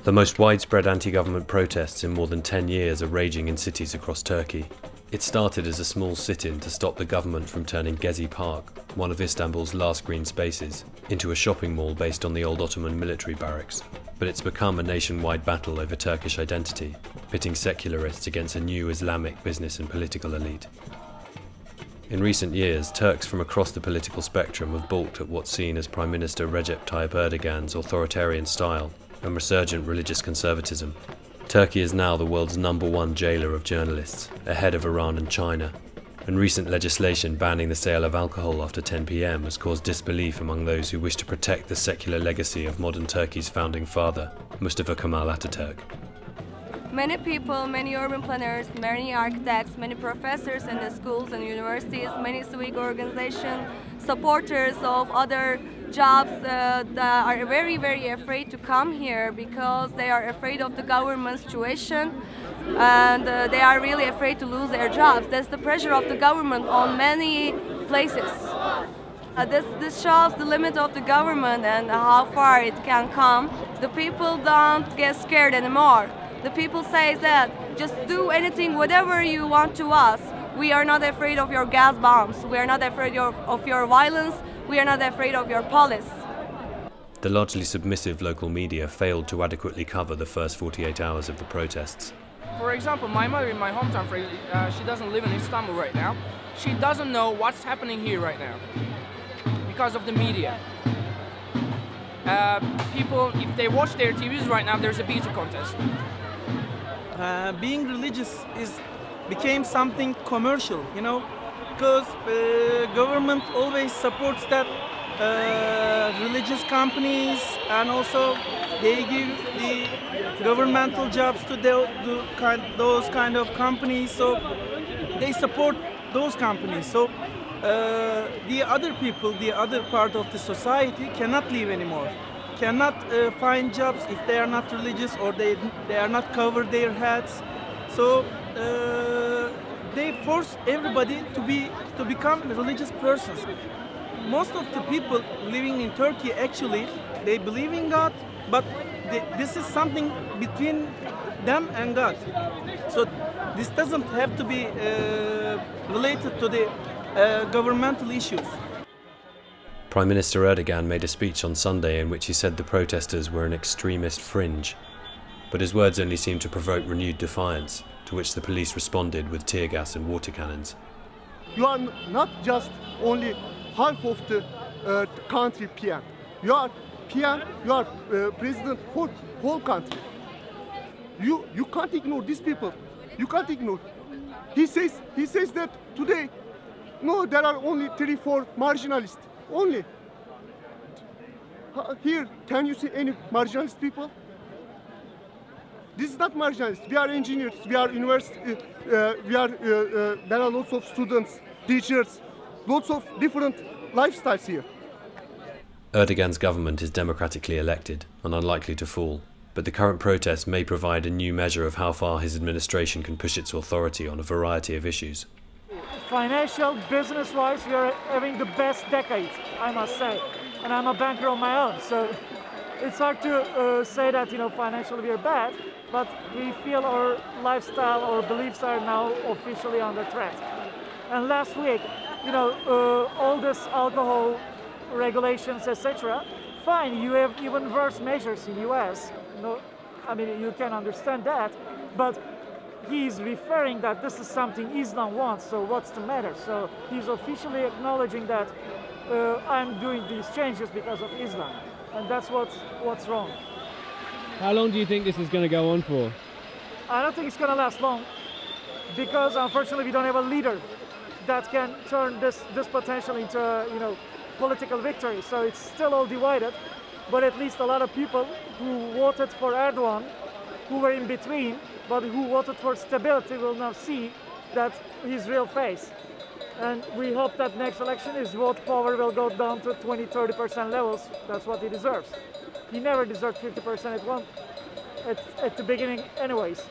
The most widespread anti-government protests in more than 10 years are raging in cities across Turkey. It started as a small sit-in to stop the government from turning Gezi Park, one of Istanbul's last green spaces, into a shopping mall based on the old Ottoman military barracks. But it's become a nationwide battle over Turkish identity, pitting secularists against a new Islamic business and political elite. In recent years, Turks from across the political spectrum have balked at what's seen as Prime Minister Recep Tayyip Erdoğan's authoritarian style and resurgent religious conservatism. Turkey is now the world's #1 jailer of journalists, ahead of Iran and China, and recent legislation banning the sale of alcohol after 10 p.m. has caused disbelief among those who wish to protect the secular legacy of modern Turkey's founding father, Mustafa Kemal Atatürk. Many people, many urban planners, many architects, many professors in the schools and universities, many civic organizations, supporters of other jobs that are very, very afraid to come here because they are afraid of the government situation and they are really afraid to lose their jobs. That's the pressure of the government on many places. This shows the limit of the government and how far it can come. The people don't get scared anymore. The people say that just do anything, whatever you want to us. We are not afraid of your gas bombs. We are not afraid of your violence. We are not afraid of your police. The largely submissive local media failed to adequately cover the first 48 hours of the protests. For example, my mother in my hometown, she doesn't live in Istanbul right now. She doesn't know what's happening here right now because of the media. People, if they watch their TVs right now, there's a beauty contest. Being religious became something commercial, you know, because government always supports that religious companies, and also they give the governmental jobs to those kind of companies, so they support those companies. So the other people, the other part of the society cannot live anymore, cannot find jobs if they are not religious or they are not cover their heads. So they force everybody to become religious persons. Most of the people living in Turkey actually they believe in God, but this is something between them and God. So this doesn't have to be related to the governmental issues. Prime Minister Erdoğan made a speech on Sunday in which he said the protesters were an extremist fringe, but his words only seemed to provoke renewed defiance, to which the police responded with tear gas and water cannons. You are not just only half of the country PM. You are PM, you are president for whole country. You can't ignore these people. You can't ignore. He says that today, no, there are only 3-4 marginalists. Only. Here, can you see any marginalist people? This is not marginalist. We are engineers. We are university. There are lots of students, teachers, lots of different lifestyles here. Erdoğan's government is democratically elected and unlikely to fall, but the current protests may provide a new measure of how far his administration can push its authority on a variety of issues. Financial, business-wise, we are having the best decade, I must say. And I'm a banker on my own, so it's hard to say that, you know, financially we are bad, but we feel our lifestyle, our beliefs are now officially under threat. And last week, you know, all this alcohol regulations, etc. Fine, you have even worse measures in US. No, I mean, you can understand that, but he's referring that this is something Islam wants, so what's the matter? So he's officially acknowledging that I'm doing these changes because of Islam, and that's what's wrong. How long do you think this is going to go on for? I don't think it's going to last long, because unfortunately we don't have a leader that can turn this potential into, you know, political victory. So it's still all divided, but at least a lot of people who voted for Erdoğan, who were in between, but who voted for stability, will now see that his real face. And we hope that next election his vote power will go down to 20–30% levels. That's what he deserves. He never deserved 50% at the beginning anyways.